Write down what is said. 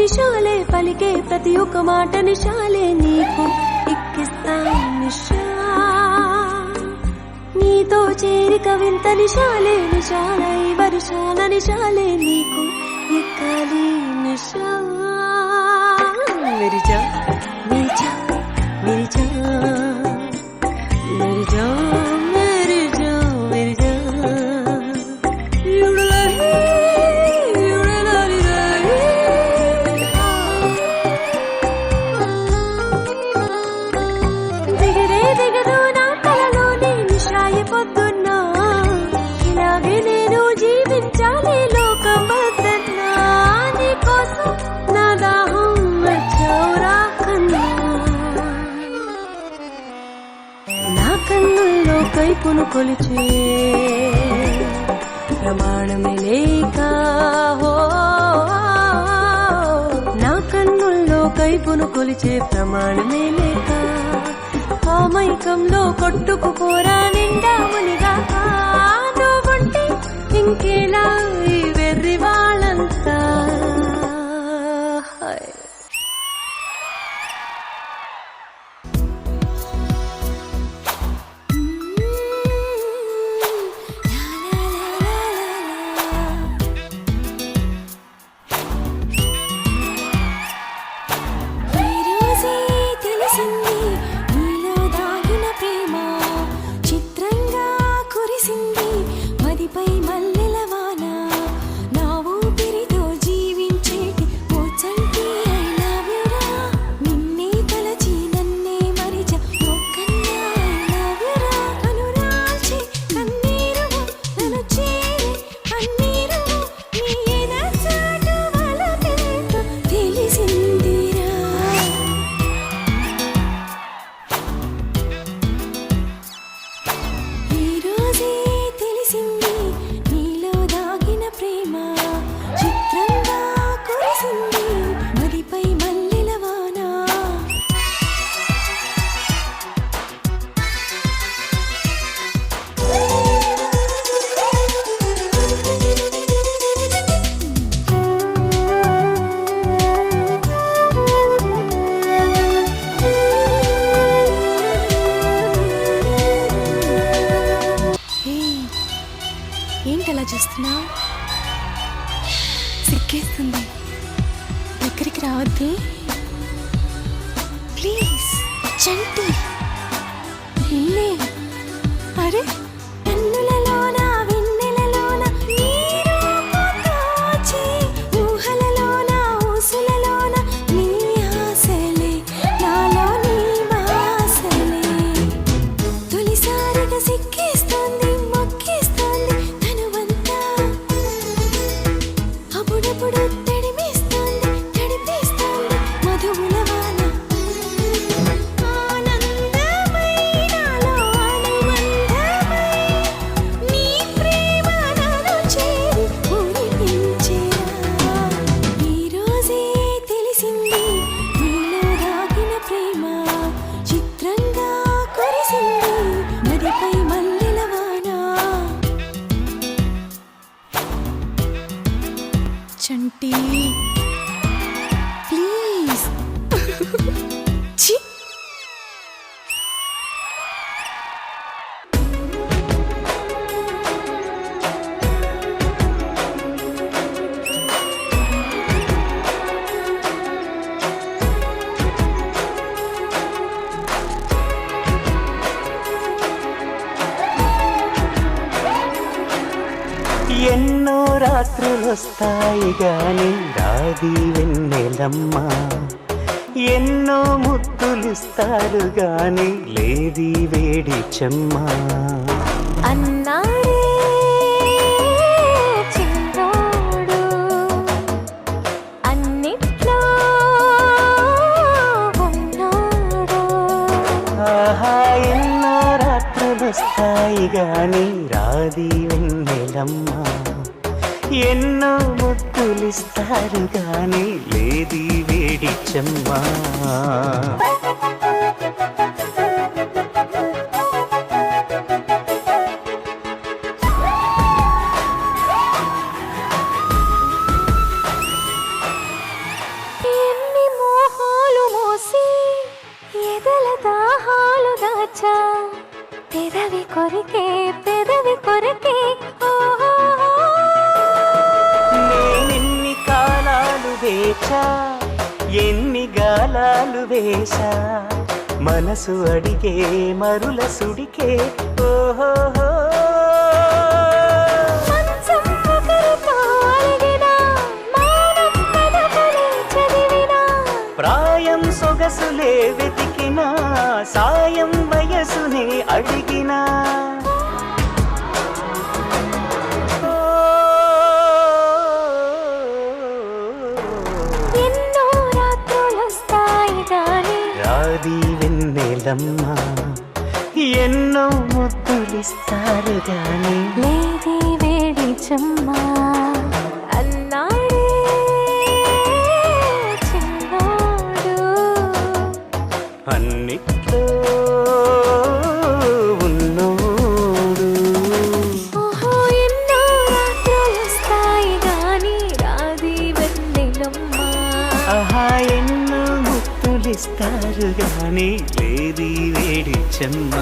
నిశాలే పలికే ప్రతి ఒక్క మాట నిశాలే నీకు ఎక్కిస్తా నిశా నీతో చేరిక వింత నిశాలే నిశాలై వర్షాల నిశాలే నీకు ఎక్కాలి నిశా मेरी जान मेरी जान मेरी जान मेरी जान मेरी जान मेरी जान దిగరే దిగదు నా కలలోని నిశాయి పొద్దున్నా ఇలాగే నేను జీవించాలి లోకం వద్దన్నా నీకోసం నా దాహం వచ్చావురా కన్నా నా కన్నుల్లో కైపును కొలిచే ప్రమాణమే లేక హో నా కన్నుల్లో కైపును కొలిచే ప్రమాణమే లేక ఆ మైకంలో కొట్టుకుపోరా నిండా మునిగా నువ్వుంటే ఇంకేలా ఈ వెర్రి వాళ్ళంతా ఏంటలా చూస్తున్నా సిగ్గేస్తుంది దగ్గరికి రావద్దే ప్లీజ్ చంటి నిన్నే అరే చంటి ప్లీజ్ ఛీ ఎన్నో రాత్రులొస్తాయి గాని రాది వెన్నెలమ్మ ఎన్నో ముద్దులిస్తారు గాని లేది వేడి చెమ్మ అన్నాడే చిన్నోడు అన్నిట్లో ఉన్నాడు ఆహా ఎన్నో రాత్రులొస్తాయి గాని రాది వెన్నెలమ్మ ఎన్నో ముద్దులిస్తారు గాని లేది వేడి చెమ్మ వేచా ఎన్ని గాలాలు వేశా మనసు అడిగే మరుల సుడికే ఓహో మంచం ఒకరితో అలిగినా, మౌనం పలకలే చదివినా, ప్రాయం సొగసులే వెతికినా సాయం వయసునే అడిగినా ఎన్నో రాత్రులొస్తాయి గాని రాది వెన్నెలమ్మ ఎన్నో ముద్దులిస్తారు గాని లేది వేడి చెమ్మా అన్నాడే చిన్నోడు. అన్నిట్లో ఉన్నోడు ఓహో ఎన్నో రాత్రులొస్తాయి గాని రాది వెన్నెలమ్మా. ఆహా ఎన్నో ముద్దులిస్తారు గాని లేది వేడి చెమ్మ